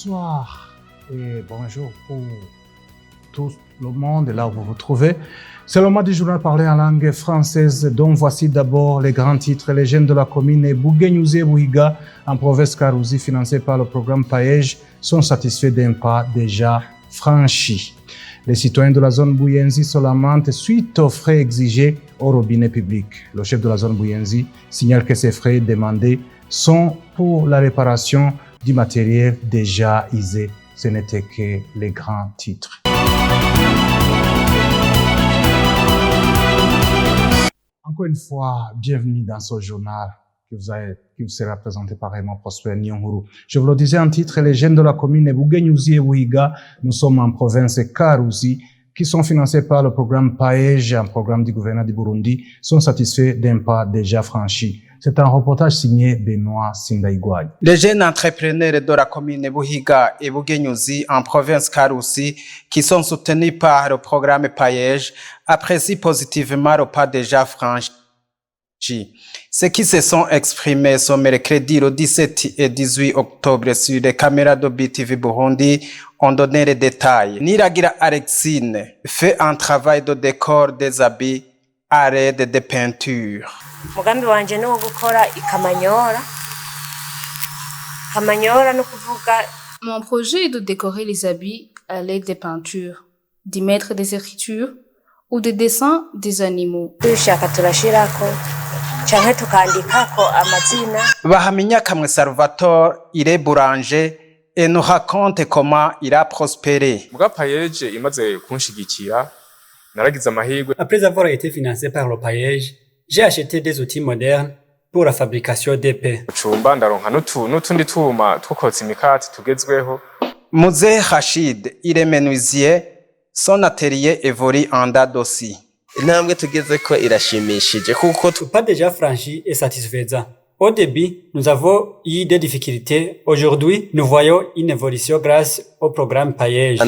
Bonsoir et bonjour pour tout le monde là où vous vous trouvez. C'est le moment du journal parlé en langue française dont voici d'abord les grands titres. Les jeunes de la commune Bouguenyuzi et Buhiga en province Karouzi financés par le programme Paej sont satisfaits d'un pas déjà franchi. Les citoyens de la zone Buyenzi se lamentent suite aux frais exigés au robinet public. Le chef de la zone Buyenzi signale que ces frais demandés sont pour la réparation du matériel déjà usé. Ce n'était que les grands titres. Encore une fois, bienvenue dans ce journal qui vous sera présenté par Raymond Prosper Nyonguru. Je vous le disais en titre, les jeunes de la commune Bouguenyuzi et Buhiga, nous sommes en province Karouzi, qui sont financés par le programme Paej, un programme du gouvernement du Burundi, sont satisfaits d'un pas déjà franchi. C'est un reportage signé Benoît Sindaïgouaï. Les jeunes entrepreneurs de la commune Buhiga et Bouguenyuzi en province Karouzi, qui sont soutenus par le programme Paej, apprécient positivement le pas déjà franchi. Ceux qui se sont exprimés ce mercredi le 17 et 18 octobre sur les caméras de BTV Burundi ont donné les détails. Niragira Alexine fait un travail de décor des habits à l'aide de peinture. Mugambi wanje no gukora ikamanyora. Kamanyora no kuvuga. Mon projet est de décorer les habits à l'aide de peintures, d'y mettre des écritures ou des dessins des animaux. Dushaka turashirako canke tukandikako amazina. Bahaminya Kamwe Salvatore, il est boulanger et nous raconte comment il a prospéré. Muga Paej imaze kunshigikira naragize amahirwe. Après avoir été financé par le Paej, j'ai acheté des outils modernes pour la fabrication d'épées. Chumba ndaronka n'utundi tuma twokotsa imikati tugezweho. Mzee Rachid, il est menuisier, son atelier évolue en date aussi. Intambwe tugezeko irashimishije kuko Pas déjà franchi et satisfaisant. Au début, nous avons eu des difficultés. Aujourd'hui, nous voyons une évolution grâce au programme Paej.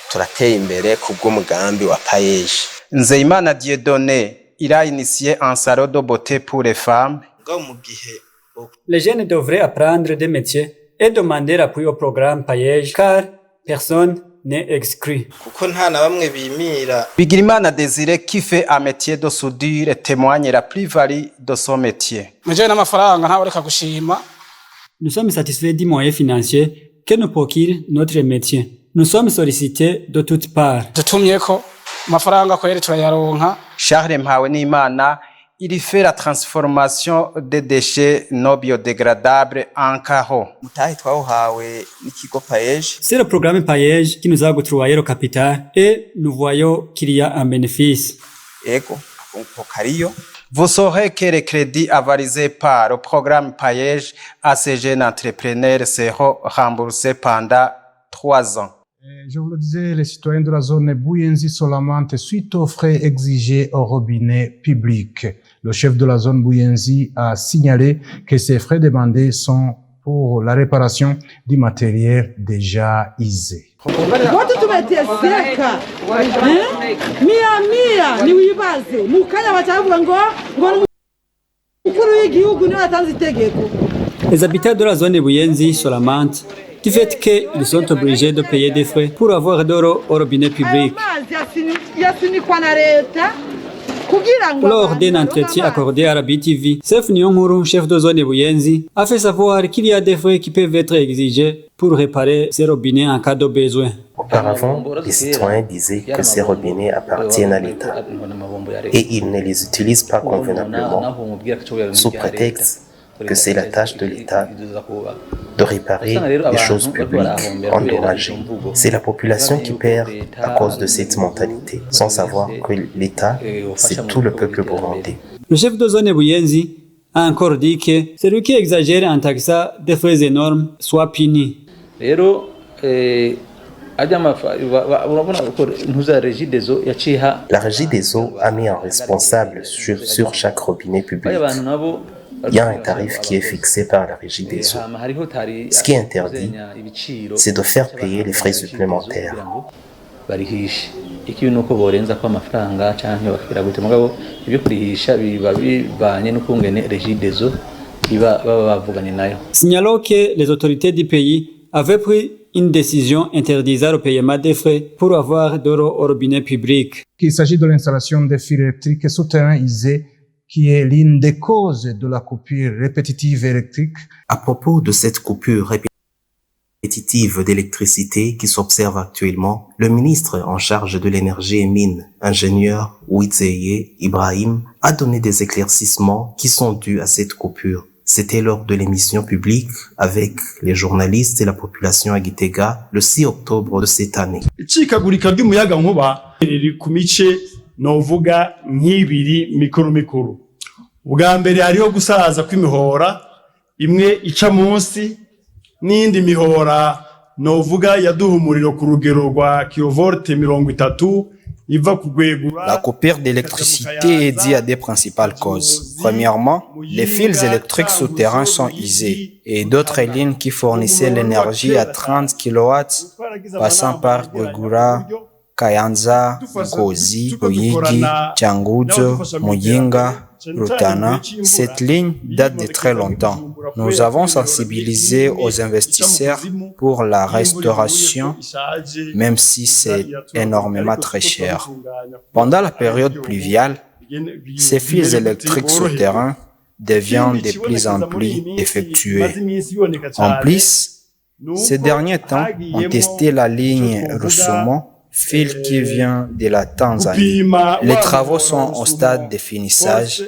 turateye imbere kubw'umugambi wa Paej. Nzeyimana Dieudonné, il a initié un salon de beauté pour les femmes. Les jeunes devraient apprendre des métiers et demander l'appui au programme Paej car personne n'est exclu. Kuko nta na bamwe bimira. Bigirimana Désiré, qui fait un métier de soudure, témoigne la plus-value de son métier. Nous sommes satisfaits du moyen financier que nous procure notre métier. Nous sommes sollicités de toutes parts. Charles Mpawenimana, il fait la transformation des déchets non biodégradables en carreaux. Mutahi twawuhawe n'ikigo Paej. C'est le programme Paej qui nous a octroyé le capital et nous voyons qu'il y a un bénéfice. Ego, kariyo. Vous saurez que les crédits avalisés par le programme Paej à ces jeunes entrepreneurs seront remboursés pendant 3 ans. Je vous le disais, les citoyens de la zone Buyenzi se lamentent suite aux frais exigés au robinet public. Le chef de la zone Buyenzi a signalé que ces frais demandés sont pour la réparation du matériel déjà usé. Watu tumeteseka. Mia ni wibaze. Mukanya bachavuga ngo mukuru w'igihugu ni watanze itegeko. Les habitants de la zone Buyenzi se lamentent du fait qu'ils sont obligés de payer des frais pour avoir de l'eau au robinet public. Lors d'un entretien accordé à la BTV, Sef Nyonguru, chef de zone Buyenzi, a fait savoir qu'il y a des frais qui peuvent être exigés pour réparer ces robinets en cas de besoin. Auparavant, les citoyens disaient que ces robinets appartiennent à l'État et ils ne les utilisent pas convenablement sous prétexte que c'est la tâche de l'État de réparer les choses publiques endommagées. C'est la population qui perd à cause de cette mentalité, sans savoir que l'État, c'est tout le peuple burundais. Le chef de zone Buyenzi a encore dit que celui qui exagère en taxant des frais énormes soit puni. La régie des eaux a mis un responsable sur chaque robinet public. Il y a un tarif qui est fixé par la régie des eaux. Ce qui est interdit, c'est de faire payer les frais supplémentaires. Signalons que les autorités du pays avait pris une décision interdisant le paiement des frais pour avoir de l'eau au robinet public. Il s'agit de l'installation des fils électriques souterrains ISE, qui est l'une des causes de la coupure répétitive électrique. À propos de cette coupure répétitive d'électricité qui s'observe actuellement, le ministre en charge de l'énergie et mines, ingénieur Ouizeye Ibrahim, a donné des éclaircissements qui sont dus à cette coupure. C'était lors de l'émission publique avec les journalistes et la population à Gitega le 6 octobre de cette année. Icikagurika ry'umuyagankuba riri ku mice novuga nk'ibiri mikuru. Ubwa mbere hariho gusaza kw'imihora imwe ica munsi n'indi mihora novuga yaduha umuriro ku rugero rwa kilovolte 30. La coupure d'électricité est due à des principales causes. Premièrement, les fils électriques souterrains sont usés et d'autres lignes qui fournissaient l'énergie à 30 kW passant par Gugura, Kayanza, Ngozi, Ruyigi, Changuzo, Muyinga, Rutana. Cette ligne date de très longtemps. Nous avons sensibilisé aux investisseurs pour la restauration, même si c'est énormément très cher. Pendant la période pluviale, ces fils électriques souterrains deviennent de plus en plus défectueux. En plus, ces derniers temps, on testé la ligne Rusumo, fil qui vient de la Tanzanie. Les travaux sont au stade de finissage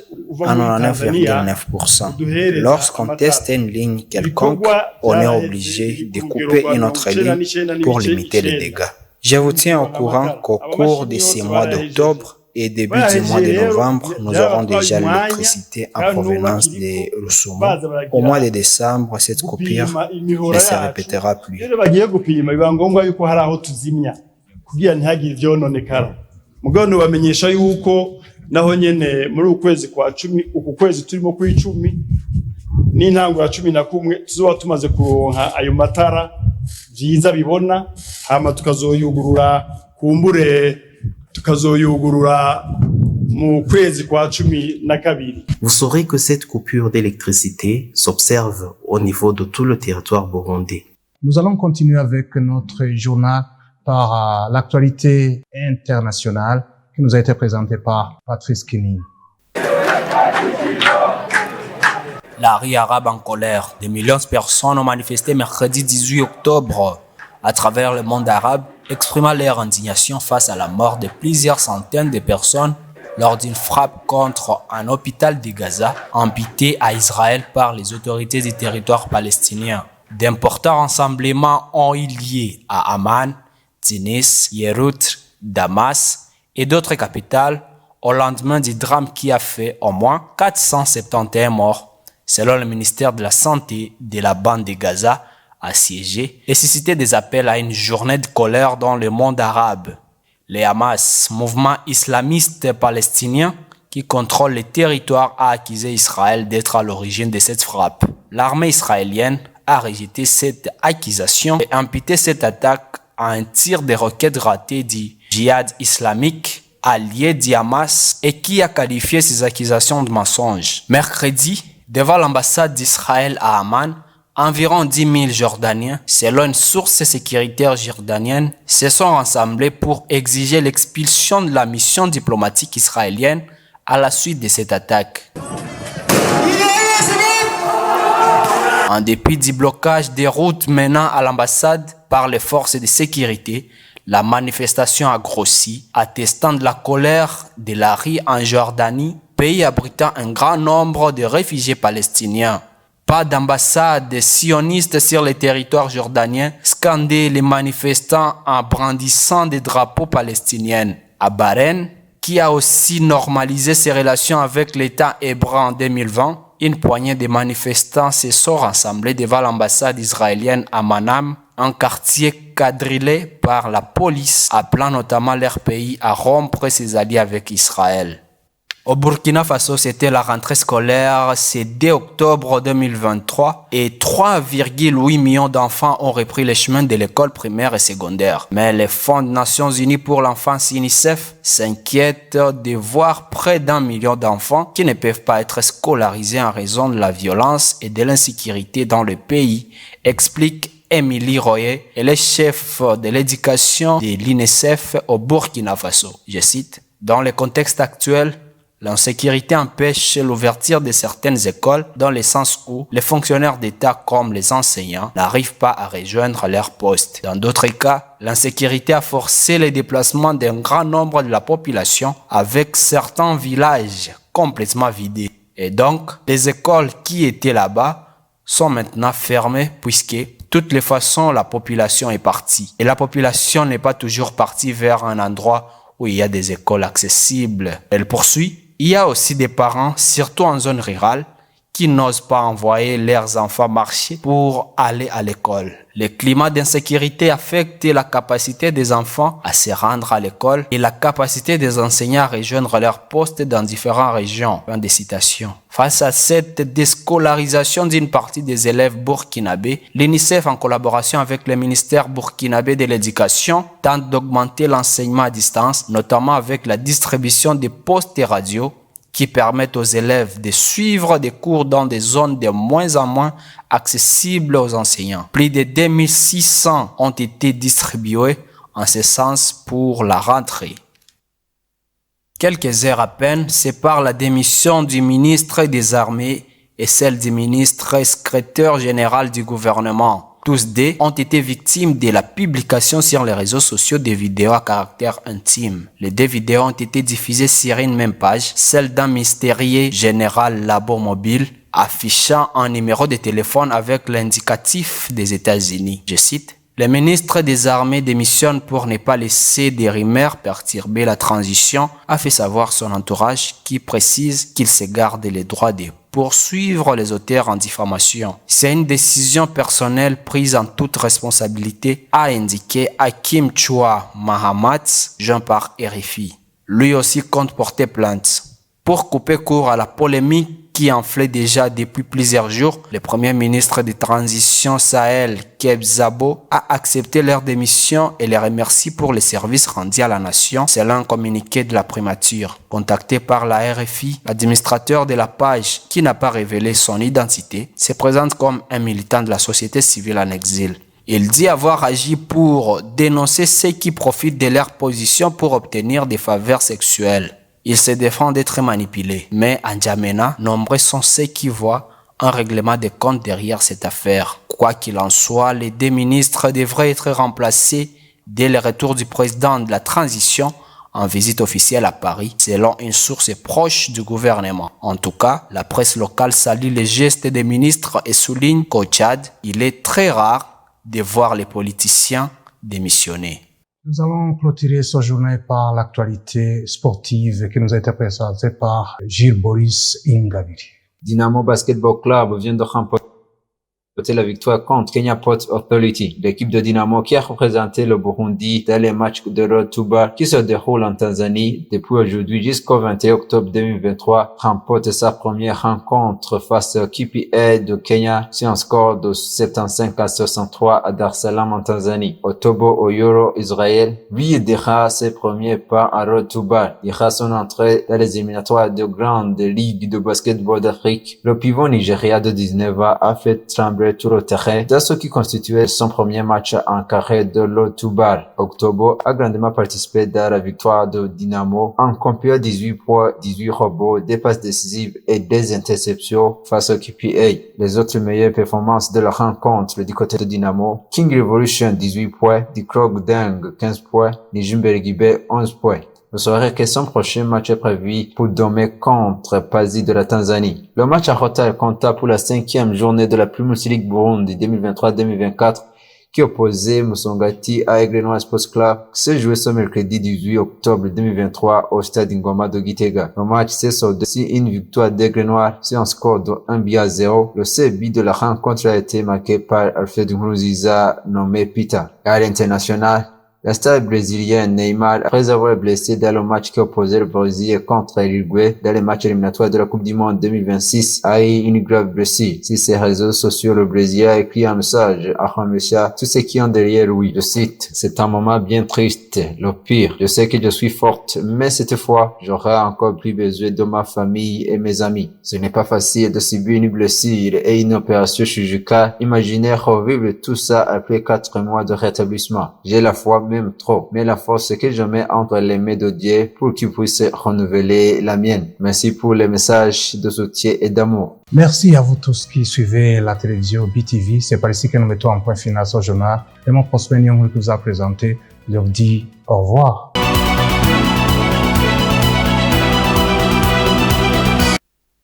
à 99,9%. Lorsqu'on teste une ligne quelconque, on est obligé de couper une autre ligne pour limiter les dégâts. Je vous tiens au courant qu'au cours de ces mois d'octobre et début du mois de novembre, nous aurons déjà l'électricité en provenance de Rusumo. Au mois de décembre, cette coupure ne se répétera plus. Kugira ntihagire ivyononekara mugabo nubamenyesha yuko naho nyene muri ukwezi kwa 10 uku kwezi turimo ku 10 n'intango ya 11 tuzoba tumaze kuronka ayo matara vyiza bibona hama tukazoyugurura kumbure tukazoyugurura mu kwezi kwa 12. Vous saurez que cette coupure d'électricité s'observe au niveau de tout le territoire burundais. Nous allons continuer avec notre journal par l'actualité internationale qui nous a été présentée par Patrice Kini. La rue arabe en colère. Des millions de personnes ont manifesté mercredi 18 octobre à travers le monde arabe, exprimant leur indignation face à la mort de plusieurs centaines de personnes lors d'une frappe contre un hôpital de Gaza, amputé à Israël par les autorités du territoire palestinien. D'importants rassemblements ont eu lieu à Amman, Tunis, Beyrouth, Damas et d'autres capitales au lendemain du drame qui a fait au moins 471 morts, selon le ministère de la Santé de la bande de Gaza, assiégée, et suscité des appels à une journée de colère dans le monde arabe. Le Hamas, mouvement islamiste palestinien qui contrôle les territoires, a accusé Israël d'être à l'origine de cette frappe. L'armée israélienne a rejeté cette accusation et imputé cette attaque à un tir de roquettes raté du djihad islamique, allié du Hamas, et qui a qualifié ces accusations de mensonges. Mercredi, devant l'ambassade d'Israël à Amman, environ 10 000 Jordaniens, selon une source sécuritaire jordanienne, se sont rassemblés pour exiger l'expulsion de la mission diplomatique israélienne à la suite de cette attaque. En dépit du blocage des routes menant à l'ambassade par les forces de sécurité, la manifestation a grossi, attestant de la colère de la rue en Jordanie, pays abritant un grand nombre de réfugiés palestiniens. Pas d'ambassade sioniste sur le territoire jordanien, scandaient les manifestants en brandissant des drapeaux palestiniens. À Bahreïn, qui a aussi normalisé ses relations avec l'État hébreu en 2020, une poignée de manifestants se sont rassemblés devant l'ambassade israélienne à Manam, un quartier quadrillé par la police, appelant notamment leur pays à rompre ses alliés avec Israël. Au Burkina Faso, c'était la rentrée scolaire, c'est dès octobre 2023 et 3,8 millions d'enfants ont repris le chemin de l'école primaire et secondaire. Mais les fonds des Nations Unies pour l'enfance UNICEF s'inquiètent de voir près d'1 million d'enfants qui ne peuvent pas être scolarisés en raison de la violence et de l'insécurité dans le pays, explique Émilie Royer, elle est chef de l'éducation de l'UNICEF au Burkina Faso. Je cite, « Dans le contexte actuel, l'insécurité empêche l'ouverture de certaines écoles dans le sens où les fonctionnaires d'État comme les enseignants n'arrivent pas à rejoindre leur poste. Dans d'autres cas, l'insécurité a forcé le déplacement d'un grand nombre de la population avec certains villages complètement vidés. Et donc, les écoles qui étaient là-bas sont maintenant fermées puisque toutes les façons la population est partie. Et la population n'est pas toujours partie vers un endroit où il y a des écoles accessibles. Elle poursuit. Il y a aussi des parents, surtout en zone rurale, qui n'osent pas envoyer leurs enfants marcher pour aller à l'école. Le climat d'insécurité affecte la capacité des enfants à se rendre à l'école et la capacité des enseignants à rejoindre leur poste dans différentes régions. Fin de citation. Face à cette déscolarisation d'une partie des élèves burkinabés, l'UNICEF, en collaboration avec le ministère burkinabé de l'Éducation, tente d'augmenter l'enseignement à distance, notamment avec la distribution des postes radio qui permettent aux élèves de suivre des cours dans des zones de moins en moins accessibles aux enseignants. Plus de 2600 ont été distribués en ce sens pour la rentrée. Quelques heures à peine séparent la démission du ministre des Armées et celle du ministre secrétaire général du gouvernement. Tous deux ont été victimes de la publication sur les réseaux sociaux des vidéos à caractère intime. Les deux vidéos ont été diffusées sur une même page, celle d'un mystérieux général Labo Mobile, affichant un numéro de téléphone avec l'indicatif des États-Unis. Je cite, « Le ministre des Armées démissionne pour ne pas laisser des rumeurs perturber la transition », a fait savoir son entourage qui précise qu'il se garde les droits de poursuivre les auteurs en diffamation. C'est une décision personnelle prise en toute responsabilité, a indiqué Hakim Chua Mahamat, joint par RFI. Lui aussi compte porter plainte. Pour couper court à la polémique qui enflait déjà depuis plusieurs jours, le premier ministre de transition Sahel, Keb Zabo, a accepté leur démission et les remercie pour les services rendus à la nation, selon un communiqué de la primature. Contacté par la RFI, l'administrateur de la page, qui n'a pas révélé son identité, se présente comme un militant de la société civile en exil. Il dit avoir agi pour dénoncer ceux qui profitent de leur position pour obtenir des faveurs sexuelles. Il se défend d'être manipulé. Mais en N'Djamena, nombreux sont ceux qui voient un règlement de compte derrière cette affaire. Quoi qu'il en soit, les deux ministres devraient être remplacés dès le retour du président de la transition en visite officielle à Paris, selon une source proche du gouvernement. En tout cas, la presse locale salue les gestes des ministres et souligne qu'au Tchad, il est très rare de voir les politiciens démissionner. Nous allons clôturer cette journée par l'actualité sportive qui nous a été présentée par Gilles Boris Ingabiri. Dynamo Basketball Club vient de remporter la victoire contre Kenya Port Authority, l'équipe de Dynamo qui a représenté le Burundi dans les matchs de Road to Bar qui se déroulent en Tanzanie depuis aujourd'hui jusqu'au 21 octobre 2023, remporte sa première rencontre face au KPA de Kenya sur un score de 75 à 63 à Dar es Salaam en Tanzanie. Au Togo Oyoro, Israël, lui dira ses premiers pas à Road to Bar. Il dira son entrée dans les éliminatoires de grande ligue de basketball d'Afrique. Le pivot nigérien de 19 ans a fait trembler tout le terrain dans ce qui constituait son premier match en carré de l'Otubar. Octobre a grandement participé dans la victoire de Dynamo en compilant 18 points, 18 rebonds, des passes décisives et des interceptions face au KPA. Les autres meilleures performances de la rencontre du côté de Dynamo, King Revolution 18 points, The Krog Deng 15 points, Nijumbe Gibe 11 points. Vous saurez que son prochain match est prévu pour Dome contre Pazi de la Tanzanie. Le match en retard compta pour la 5e journée de la Premier League Burundi 2023-2024 qui opposait Musongati à Aigle Noir Sports Club, qui s'est joué ce mercredi 18 octobre 2023 au stade Ngoma de Gitega. Le match s'est soldé sur une victoire d'Aigle Noir sur un score de 1-0. Le seul but de la rencontre a été marqué par Alfred Nkurunziza nommé Peter. À l'international, La star brésilienne Neymar, après avoir blessé dans le match qui opposait le Brésil contre l'Uruguay dans les matchs éliminatoires de la Coupe du Monde 2026, a eu une grave blessure. Sur ses réseaux sociaux, le Brésil a écrit un message à remercier tous ceux qui ont derrière lui. Je cite: c'est un moment bien triste, le pire. Je sais que je suis forte, mais cette fois, j'aurai encore plus besoin de ma famille et mes amis. Ce n'est pas facile de subir une blessure et une opération chirurgicale. Imaginez revivre tout ça après 4 mois de rétablissement. J'ai la foi, même trop, mais la force que je mets entre les mains de Dieu pour qu'il puisse renouveler la mienne. Merci pour les messages de soutien et d'amour. Merci à vous tous qui suivez la télévision BTV. C'est par ici que nous mettons un point final ce journal. Et mon Prosper Nyong'o qui vous a présenté leur dit au revoir.